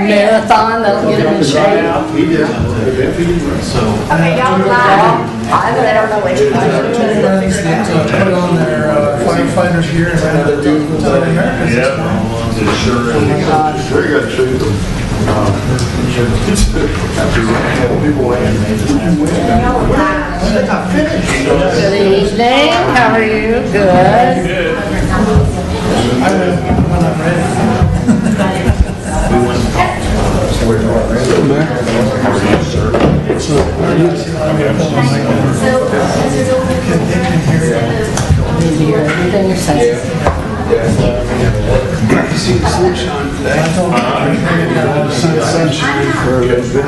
marathon, that'll get him in shape. Okay, y'all live. I don't know which one. Put on their firefighters gear and ran out of Americans. Very good shape. Good evening, how are you? Good. When I'm ready. Everything you're saying. See the sunshine today. I told them sunshine for a little bit.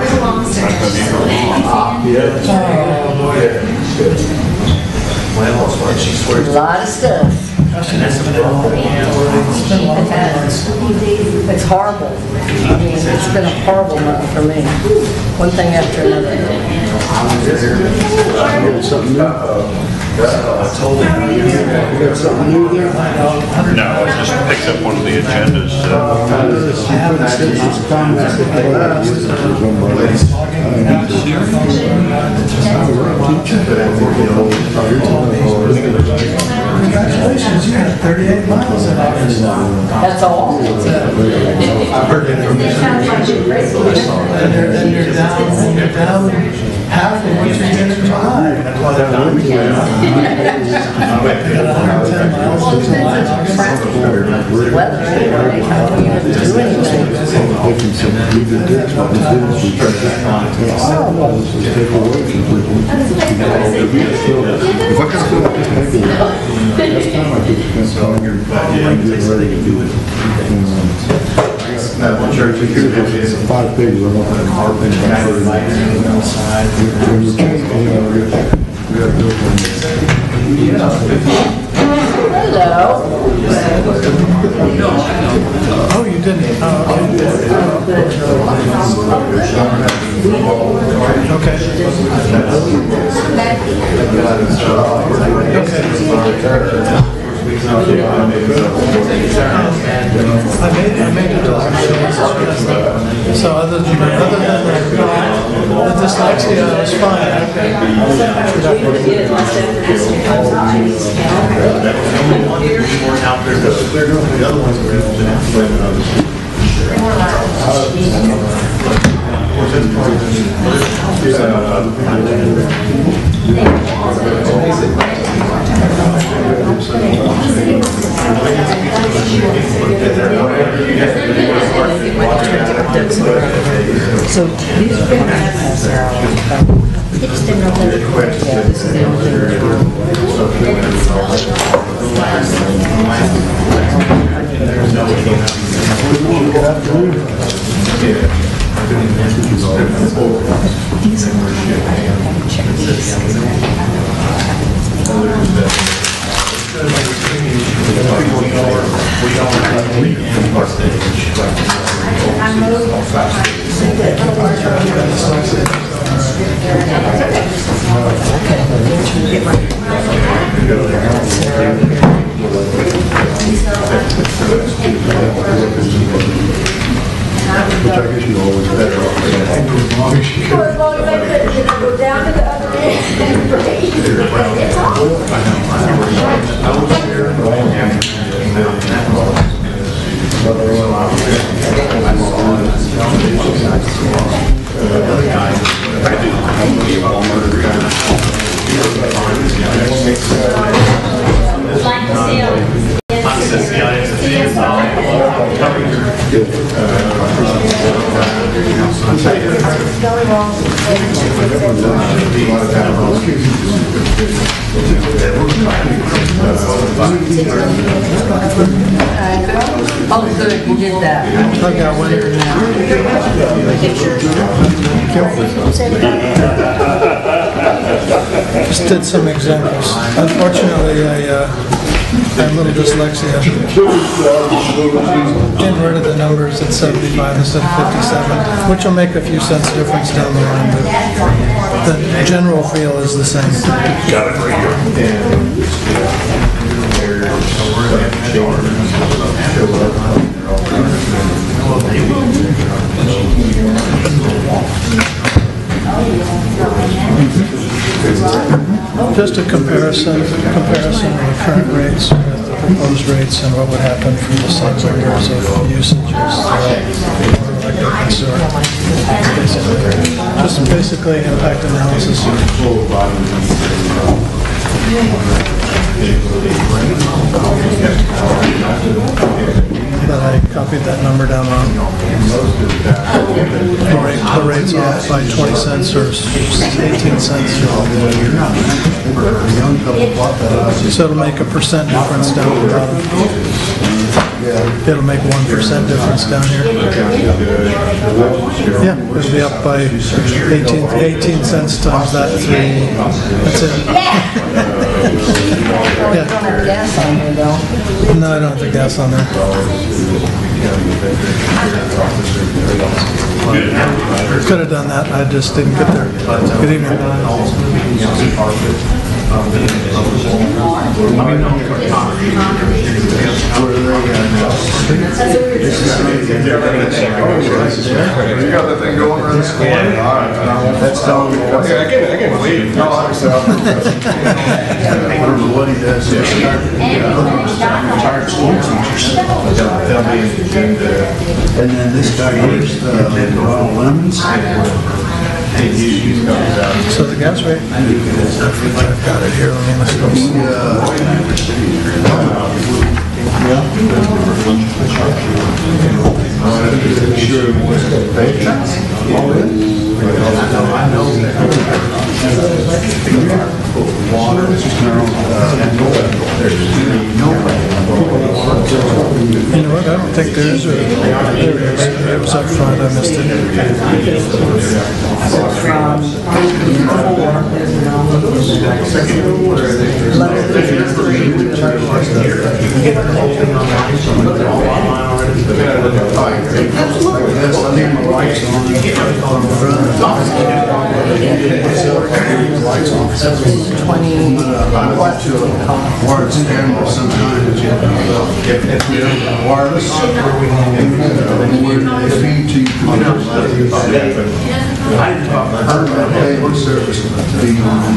A lot of stuff. It's horrible. I mean, it's been a horrible month for me. One thing after another. I told him. You got something new there? No, I just picked up one of the agendas. Congratulations, you had 38 miles in August. That's all. And you're down half of what you did in July. That's why they're not. You got 110 miles in July. Weather anyway, how do you do anything? If I can fill out this paperwork, last time I took the call, I'm getting ready to do it. The church, it's 5 pages, I want that car thing back there. When you change, we gotta do it. Hello. Oh, you didn't? Oh, okay. I made it so other than the dyslexia was fine. So these iPads are it's the November. Yeah, this is the Which I guess you always better off. Well, as long as I could go down to the other end and breathe. It's Oh, good, you did that. I've got one here now. Just did some examples. Unfortunately, I have a little dyslexia. Getting rid of the numbers at 75 instead of 57, which will make a few cents difference down the line, but the general feel is the same. Got it right here. Just a comparison of the current rates with the proposed rates and what would happen from the cycle years of usages throughout electric and sewer. Just basically impact analysis. But I copied that number down wrong. The rate's off by 20 cents or 18 cents. So it'll make a percent difference down the bottom. It'll make 1% difference down here. Yeah, it'll be up by 18 cents times that 3. That's it. Yeah. Gas on here though. No, I don't have the gas on there. Could have done that, I just didn't get there. Good evening. You got that thing going around this corner? That's telling me. I can leave. No, I don't know what he does. And then this guy here's the lemons. So the gas rate? I've got it here, let me go. You know what, I don't think there is a, there it is, it was up front, I missed it. From wireless. Service being on.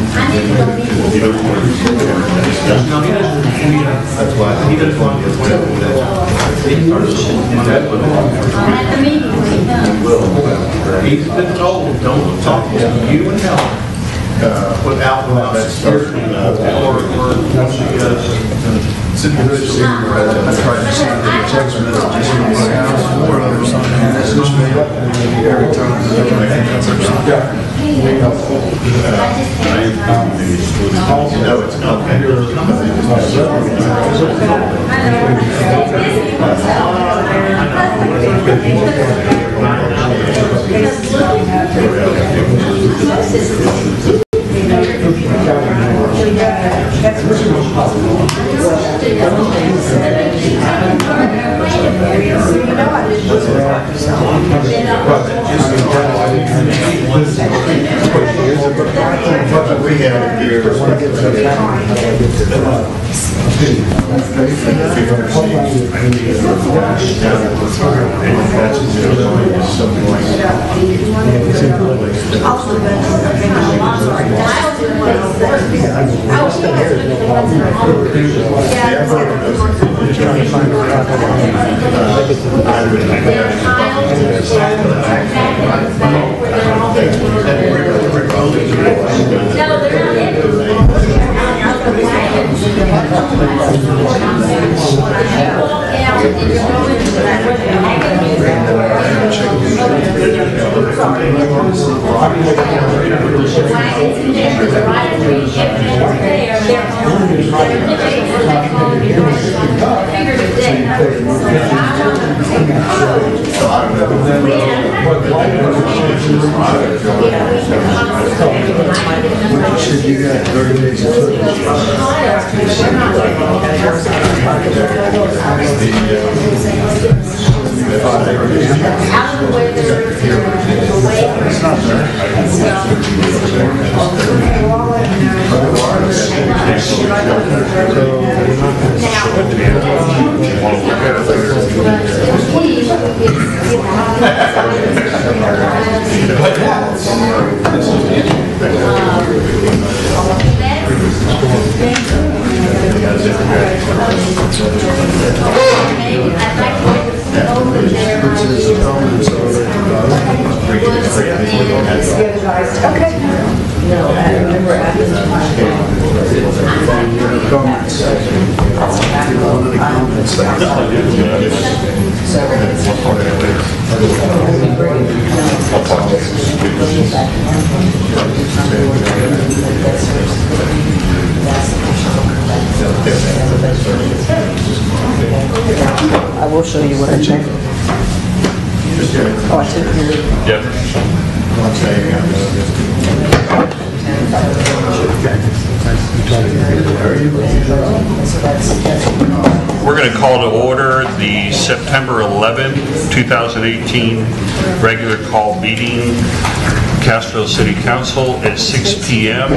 That's why he doesn't want to He's been told, don't talk to you and Helen without security or once you guys. I tried to send the text messages from my house, more others on there, and that's just made up every time. No, it's not. You got 30 days to No, I remember after the I will show you what I checked. Oh, I took your... Yep. We're going to call to order the September 11, 2018 regular call meeting, Castro City Council at 6 p.m.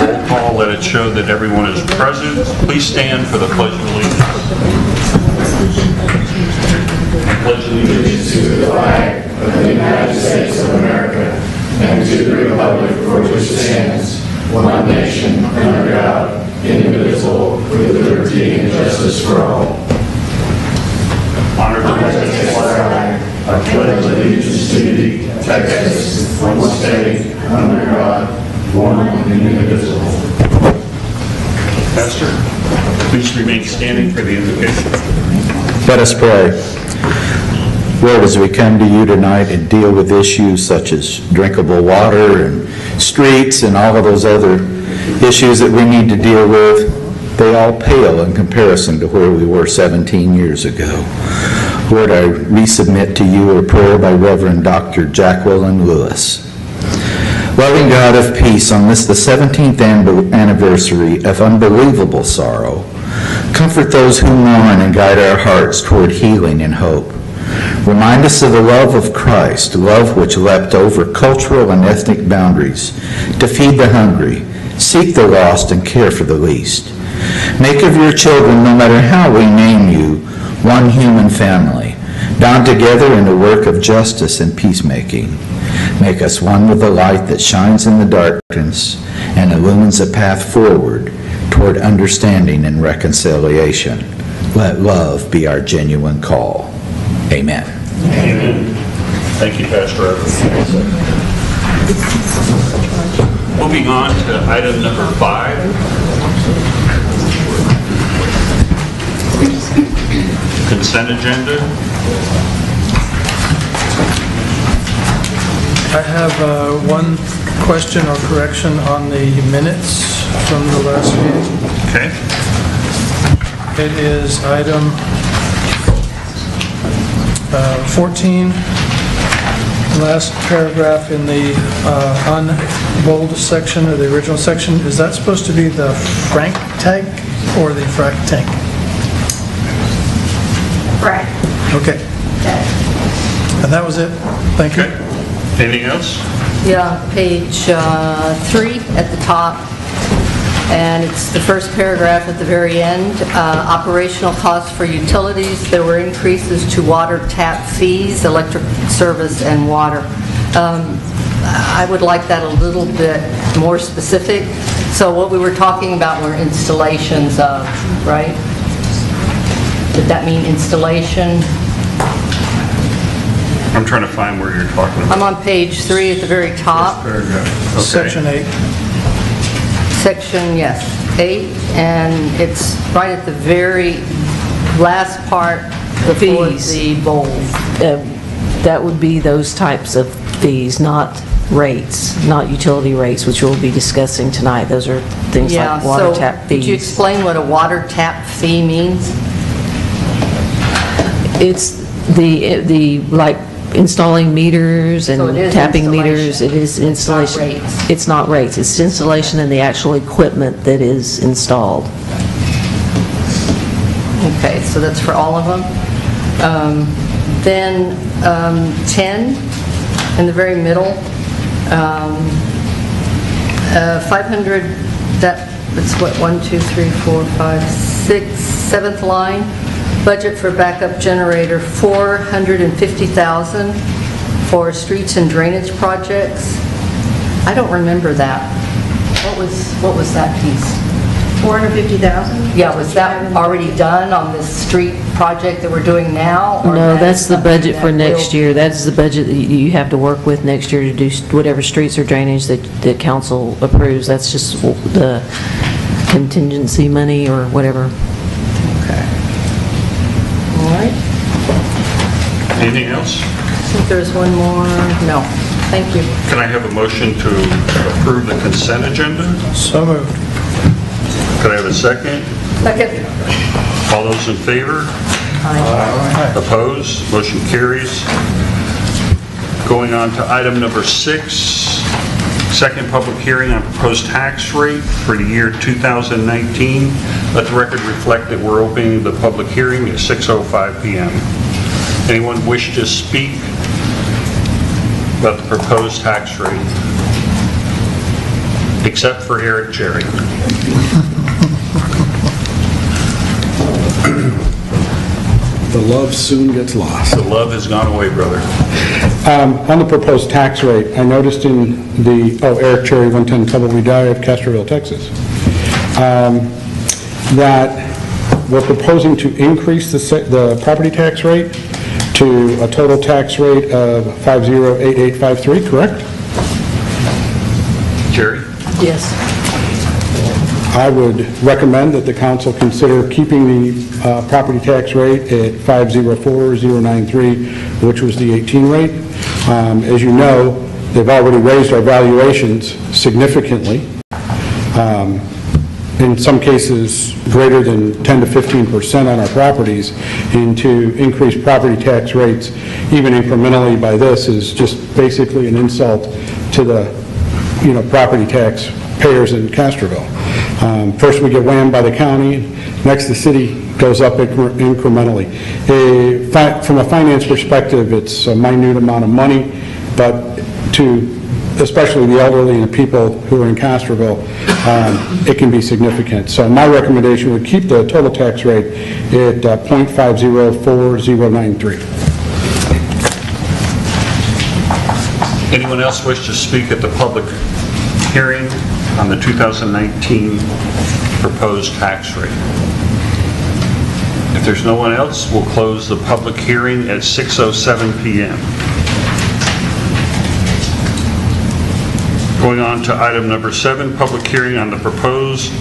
Roll call, let it show that everyone is present. Please stand for the Pledge of Allegiance. Pledge allegiance to the flag of the United States of America and to the republic for which it stands, one nation, under God, indivisible, with liberty and justice for all. Honor the flag. I pledge allegiance to thee, Texas, one state, under God, one and indivisible. Pastor, please remain standing for the invocation. Let us pray. Lord, as we come to you tonight and deal with issues such as drinkable water and streets and all of those other issues that we need to deal with, they all pale in comparison to where we were 17 years ago. Lord, I resubmit to you a prayer by Reverend Dr. Jacqueline Lewis. Loving God of peace, on this, the 17th anniversary of unbelievable sorrow, comfort those who mourn and guide our hearts toward healing and hope. Remind us of the love of Christ, love which leapt over cultural and ethnic boundaries to feed the hungry, seek the lost, and care for the least. Make of your children, no matter how we name you, one human family, bound together in a work of justice and peacemaking. Make us one with the light that shines in the darkness and illumines a path forward toward understanding and reconciliation. Let love be our genuine call. Amen. Amen. Thank you, Pastor Evans. Moving on to item number 5. Consent agenda. I have one question or correction on the minutes from the last meeting. Okay. It is item 14, last paragraph in the unbold section of the original section. Is that supposed to be the Frank tank or the frac tank? Right. Okay. And that was it. Thank you. Okay. Anything else? Yeah, page 3 at the top, and it's the first paragraph at the very end. Operational costs for utilities. There were increases to water tap fees, electric service, and water. I would like that a little bit more specific. So what we were talking about were installations of, right? Did that mean installation? I'm trying to find where you're talking about. I'm on page 3 at the very top. Paragraph. Okay. Section 8. Section, yes, 8, and it's right at the very last part before Fees. the bold. That would be those types of fees, not rates, not utility rates, which we'll be discussing tonight. Those are things Yeah, like water so tap could you fees. explain what a water tap fee means? It's the like installing meters and So it is tapping meters. It is It's not installation. rates. It's not rates. It's installation and the actual equipment that is installed. Okay, so that's for all of them. Then 10, in the very middle, 500, that's what, 1, 2, 3, 4, 5, 6, 7th line. Budget for backup generator, $450,000 for streets and drainage projects. I don't remember that. What was that piece? 450,000? Yeah, was that already done on this street project that we're doing now? or No, that that's is the something budget that for next will- year. That's the budget that you have to work with next year to do whatever streets or drainage that council approves. That's just the contingency money or whatever. Okay. All right. Anything else? I think there's one more. No. Thank you. Can I have a motion to approve the consent agenda? So moved. Could I have a second? Second. All those in favor? Opposed? Motion carries. Going on to item number 6, second public hearing on proposed tax rate for the year 2019. Let the record reflect that we're opening the public hearing at 6:05 p.m. Anyone wish to speak about the proposed tax rate? Except for Eric Cherry. The love soon gets lost. The love has gone away, brother. On the proposed tax rate, I noticed in the, Eric Cherry, 110 Tumbleweed Drive, Castroville, Texas, that we're proposing to increase the property tax rate to a total tax rate of 508853, correct? Jerry? Yes. I would recommend that the council consider keeping the property tax rate at 504093, which was the 18 rate. As you know, they've already raised our valuations significantly. In some cases, greater than 10 to 15% on our properties, and to increase property tax rates even incrementally by this is just basically an insult to the, property tax payers in Castroville. First we get whammed by the county, next the city goes up incrementally. From a finance perspective, it's a minute amount of money, but to especially the elderly and the people who are in Castroville, it can be significant. So my recommendation would keep the total tax rate at .504093. Anyone else wish to speak at the public hearing on the 2019 proposed tax rate? If there's no one else, we'll close the public hearing at 6:07 p.m. Going on to item number 7, public hearing on the proposed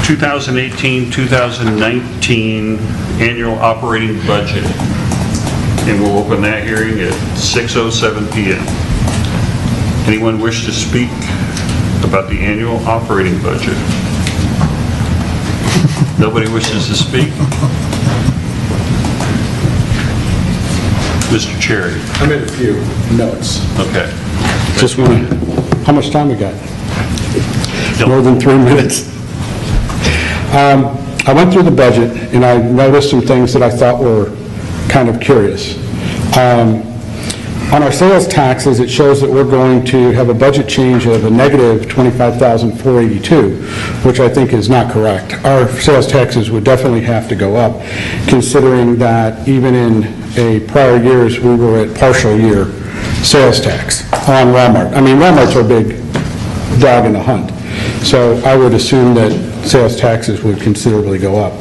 2018-2019 annual operating budget. And we'll open that hearing at 6:07 p.m. Anyone wish to speak about the annual operating budget? Nobody wishes to speak? Mr. Cherry. I made a few notes. Okay. Just want to, how much time we got? More than 3 minutes. I went through the budget and I noticed some things that I thought were kind of curious. On our sales taxes, it shows that we're going to have a budget change of a negative $25,482, which I think is not correct. Our sales taxes would definitely have to go up, considering that even in prior years, we were at partial year sales tax on Walmart. I mean, Walmart's our big dog in the hunt. So I would assume that sales taxes would considerably go up.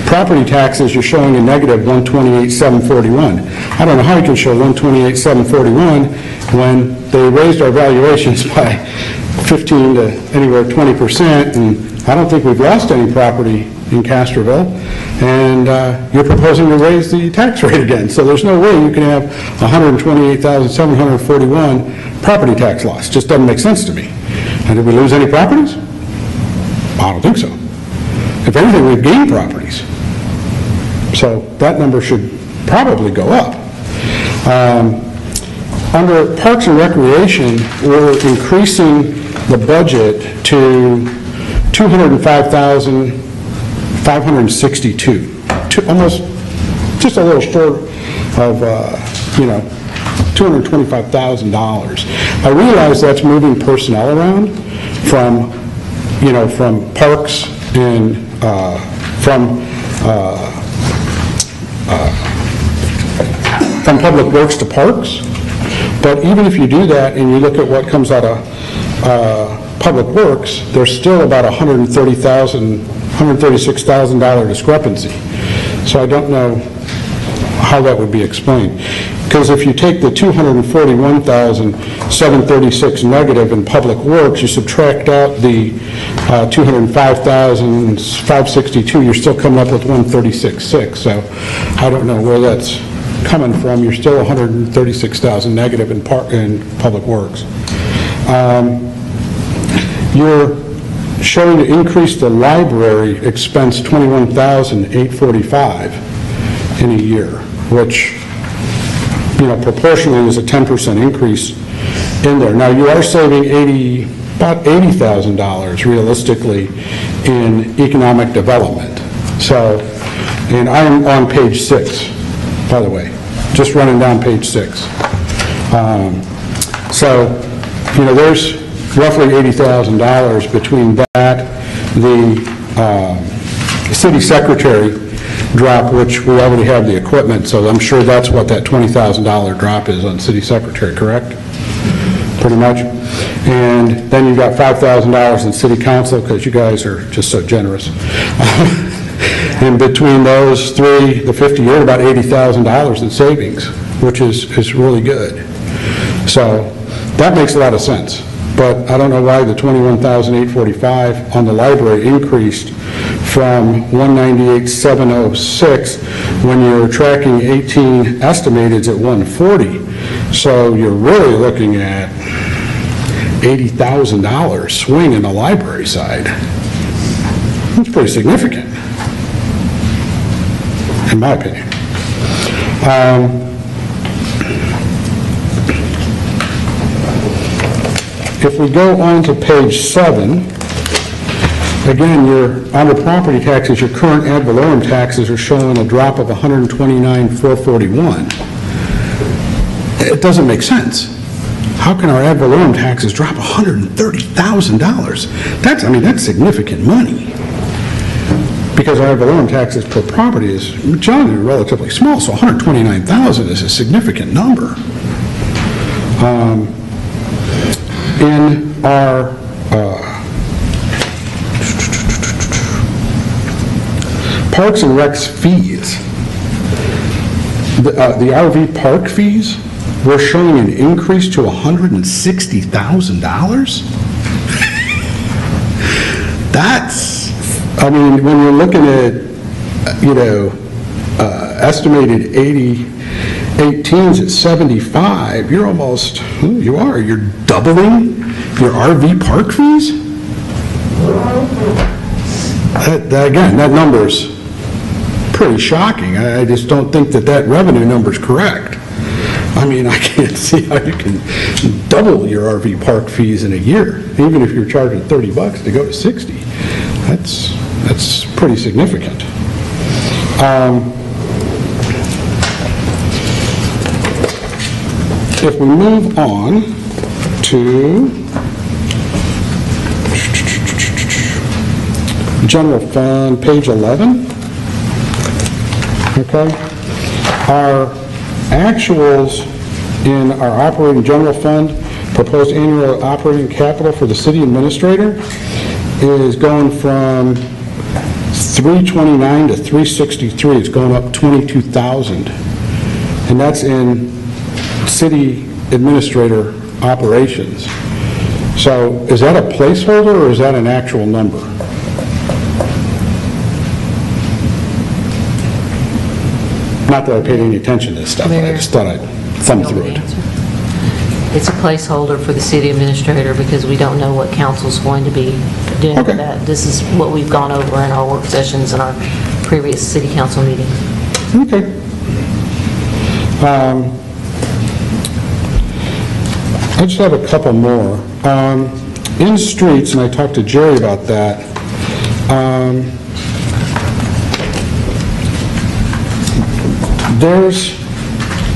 Property taxes, you're showing a negative $128,741. I don't know how you can show $128,741 when they raised our valuations by 15 to anywhere 20%, and I don't think we've lost any property in Castroville, and you're proposing to raise the tax rate again. So there's no way you can have $128,741 property tax loss. Just doesn't make sense to me. And did we lose any properties? I don't think so. If anything, we've gained properties. So that number should probably go up. Under Parks and Recreation, we're increasing the budget to $205,562. Almost, just a little short of, $225,000. I realize that's moving personnel around from parks and from public works to parks. But even if you do that and you look at what comes out of Public Works, there's still about $136,000 discrepancy. So I don't know how that would be explained. Because if you take the 241,736 negative in Public Works, you subtract out the 205,562, you're still coming up with 136,600. So I don't know where that's coming from. You're still 136,000 negative in Public Works. You're showing to increase the library expense 21,845 in a year, which, proportionally is a 10% increase in there. Now, you are saving about $80,000 realistically in economic development. So, and I'm on page 6, by the way, just running down page 6. There's roughly $80,000 between that, the city secretary drop, which we already have the equipment, so I'm sure that's what that $20,000 drop is on city secretary, correct? Pretty much. And then you got $5,000 in city council, because you guys are just so generous. And between those three, the 50 year, about $80,000 in savings, which is really good. So that makes a lot of sense. But I don't know why the 21,845 on the library increased from 198,706 when you're tracking 18 estimateds at 140. So you're really looking at $80,000 swing in the library side. That's pretty significant, in my opinion. If we go on to page 7, again, under property taxes, your current ad valorem taxes are showing a drop of $129,441. It doesn't make sense. How can our ad valorem taxes drop $130,000? That's significant money. Because our ad valorem taxes per property is generally relatively small, so $129,000 is a significant number. In our Parks and Recs fees, the RV park fees, we're showing an increase to $160,000? That's, when you're looking at, estimated 18s at 75, you're almost, you're doubling your RV park fees? Again, that number's pretty shocking. I just don't think that revenue number's correct. I can't see how you can double your RV park fees in a year, even if you're charging $30 to go to 60. That's pretty significant. If we move on to general fund, page 11, okay, our actuals in our operating general fund, proposed annual operating capital for the city administrator is going from 329 to 363. It's going up 22,000, and that's in city administrator operations. So is that a placeholder or is that an actual number? Not that I paid any attention to this stuff, but I just thought I'd thumb through it. It's a placeholder for the city administrator because we don't know what council's going to be doing with that. This is what we've gone over in our work sessions and our previous city council meetings. Okay. I just have a couple more. In streets, and I talked to Jerry about that,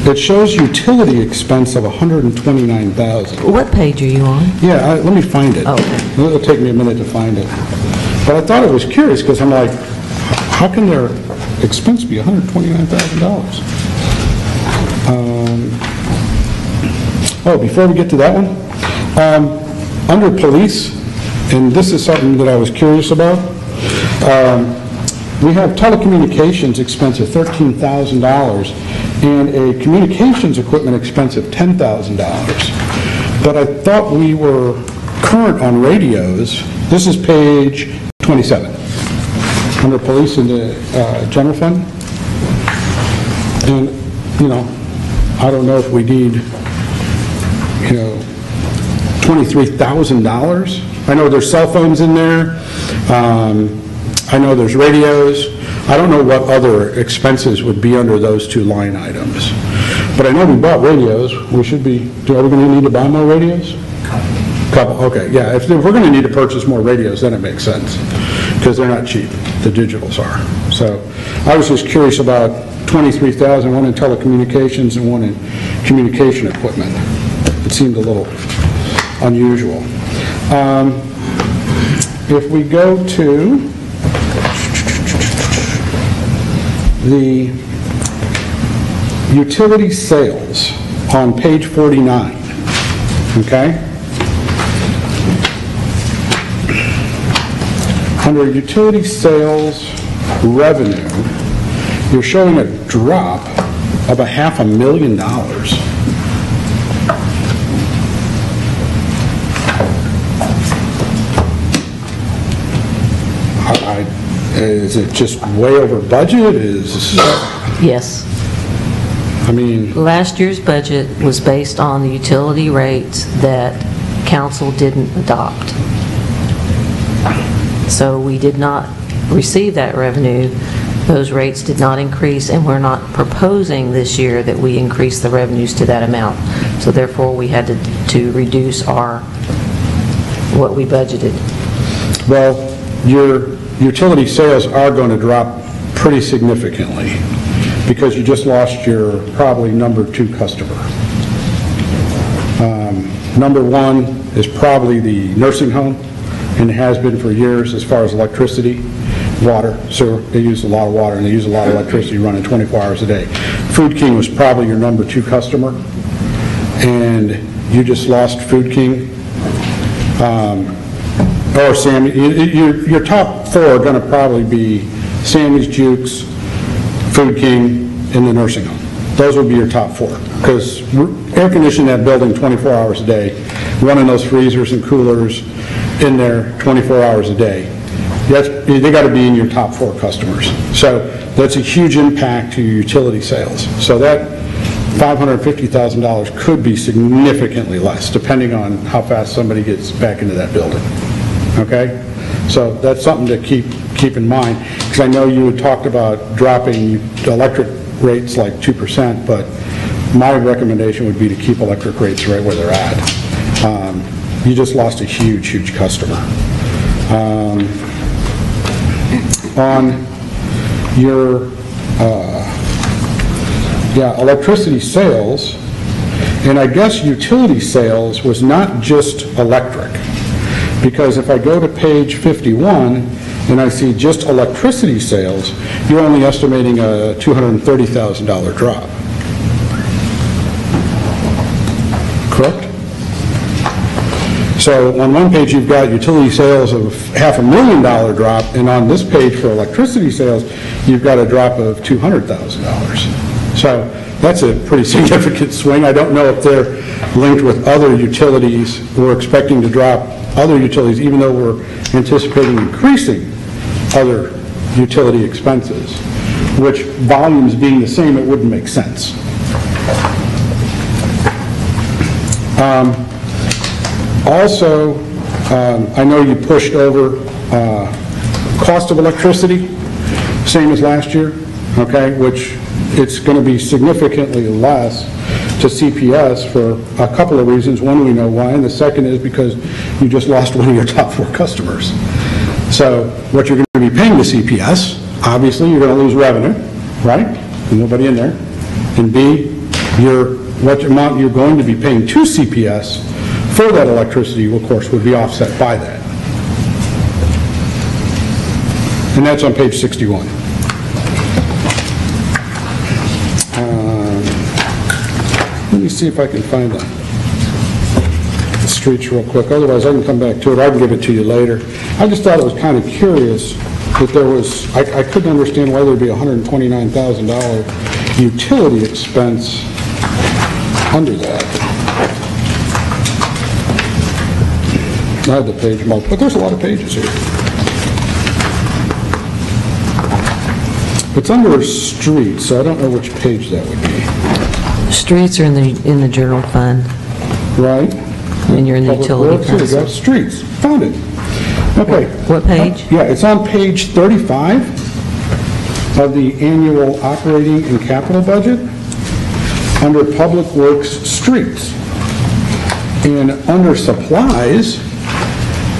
it shows utility expense of $129,000. What page are you on? Yeah, let me find it. Oh, okay. It'll take me a minute to find it. But I thought it was curious because I'm like, how can their expense be $129,000? Before we get to that one, under police, and this is something that I was curious about. We have telecommunications expense of $13,000 and a communications equipment expense of $10,000. But I thought we were current on radios. This is page 27, under police in the general fund. And, you know, I don't know if we need, you know, $23,000. I know there's cell phones in there. I know there's radios. I don't know what other expenses would be under those two line items. But I know we bought radios. We should be, are we going to need to buy more radios? Couple, okay, yeah. If we're going to need to purchase more radios, then it makes sense, because they're not cheap. The digitals are. So I was just curious about 23,000, one in telecommunications and one in communication equipment. It seemed a little unusual. If we go to the utility sales on page 49, okay? Under utility sales revenue, you're showing a drop of $500,000. Is it just way over budget? Yes. I mean... Last year's budget was based on the utility rates that council didn't adopt. So we did not receive that revenue. Those rates did not increase, and we're not proposing this year that we increase the revenues to that amount. So therefore, we had to reduce what we budgeted. Well, your utility sales are going to drop pretty significantly because you just lost your probably number 2 customer. Number 1 is probably the nursing home, and it has been for years as far as electricity, water, sewer. They use a lot of water and they use a lot of electricity running 24 hours a day. Food King was probably your number 2 customer, and you just lost Food King. Or Sammy, your top 4 are going to probably be Sammy's, Jukes, Food King, and the nursing home. Those will be your top 4, because air conditioning that building 24 hours a day, running those freezers and coolers in there 24 hours a day. They got to be in your top 4 customers. So that's a huge impact to your utility sales. So that $550,000 could be significantly less, depending on how fast somebody gets back into that building. Okay? So that's something to keep in mind, because I know you had talked about dropping electric rates like 2%, but my recommendation would be to keep electric rates right where they're at. You just lost a huge, huge customer. On your electricity sales, and I guess utility sales was not just electric, because if I go to page 51 and I see just electricity sales, you're only estimating a $230,000 drop. Correct? So on one page you've got utility sales of $500,000 drop, and on this page for electricity sales you've got a drop of $200,000. So that's a pretty significant swing. I don't know if they're linked with other utilities. We're expecting to drop other utilities, even though we're anticipating increasing other utility expenses, which volumes being the same, it wouldn't make sense. Also, I know you pushed over cost of electricity, same as last year, okay, which it's going to be significantly less to CPS for a couple of reasons. One, we know why, and the second is because you just lost one of your top 4 customers. So what you're going to be paying to CPS, obviously you're going to lose revenue, right? There's nobody in there. And B, what amount you're going to be paying to CPS for that electricity, of course, would be offset by that. And that's on page 61. Let me see if I can find the streets real quick, otherwise I can come back to it, I can give it to you later. I just thought it was kind of curious that there was, I couldn't understand why there'd be a $129,000 utility expense under that. I have the page marked, but there's a lot of pages here. It's under streets, so I don't know which page that would be. Streets are in the general fund, Right? and you're in the Public utility Works, here we go. council. Streets, found it. Okay. What page? Yeah, it's on page 35 of the annual operating and capital budget, under Public Works, Streets. And under supplies,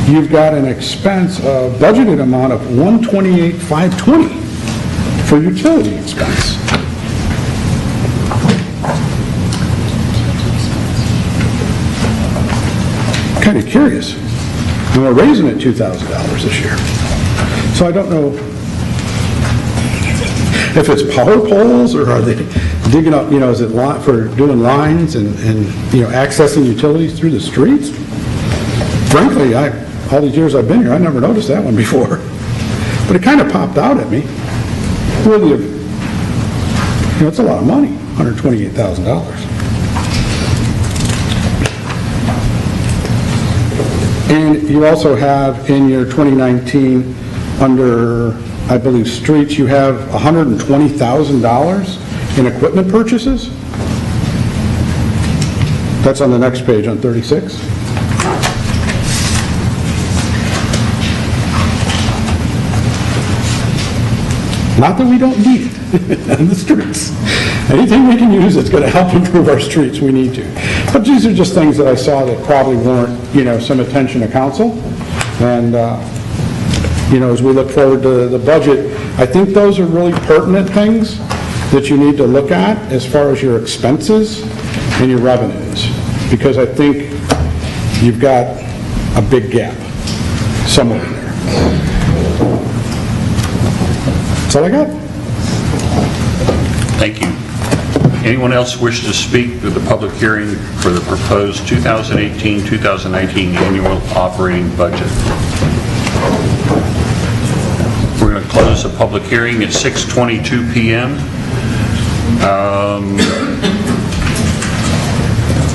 you've got an expense, a budgeted amount of $128,520 for utility expense. Kind of curious. And we're raising it $2,000 this year. So I don't know if it's power poles, or are they digging up, is it for doing lines and accessing utilities through the streets? Frankly, all these years I've been here, I never noticed that one before. But it kind of popped out at me. Worthy of, it's a lot of money, $128,000. And you also have in your 2019, under, I believe, streets, you have $120,000 in equipment purchases. That's on the next page, on 36. Not that we don't need it in the streets. Anything we can use that's going to help improve our streets, we need to. But these are just things that I saw that probably warrant, some attention to council. And, as we look forward to the budget, I think those are really pertinent things that you need to look at as far as your expenses and your revenues. Because I think you've got a big gap somewhere in there. That's all I got. Thank you. Anyone else wish to speak to the public hearing for the proposed 2018-2019 annual operating budget? We're going to close the public hearing at 6:22 p.m.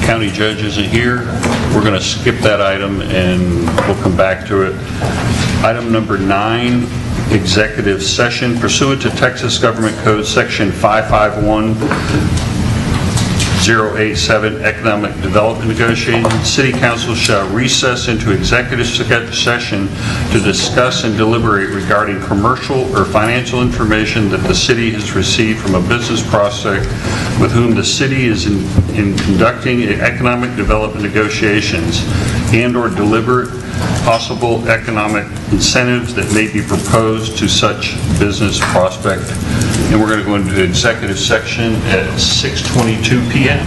County judge isn't here. We're going to skip that item and we'll come back to it. Item number 9. Executive session pursuant to Texas Government Code Section 551087, Economic Development Negotiations. City Council shall recess into executive session to discuss and deliberate regarding commercial or financial information that the city has received from a business prospect with whom the city is in conducting economic development negotiations, and/or deliberate possible economic incentives that may be proposed to such business prospect. And we're going to go into executive section at 6:22 p.m.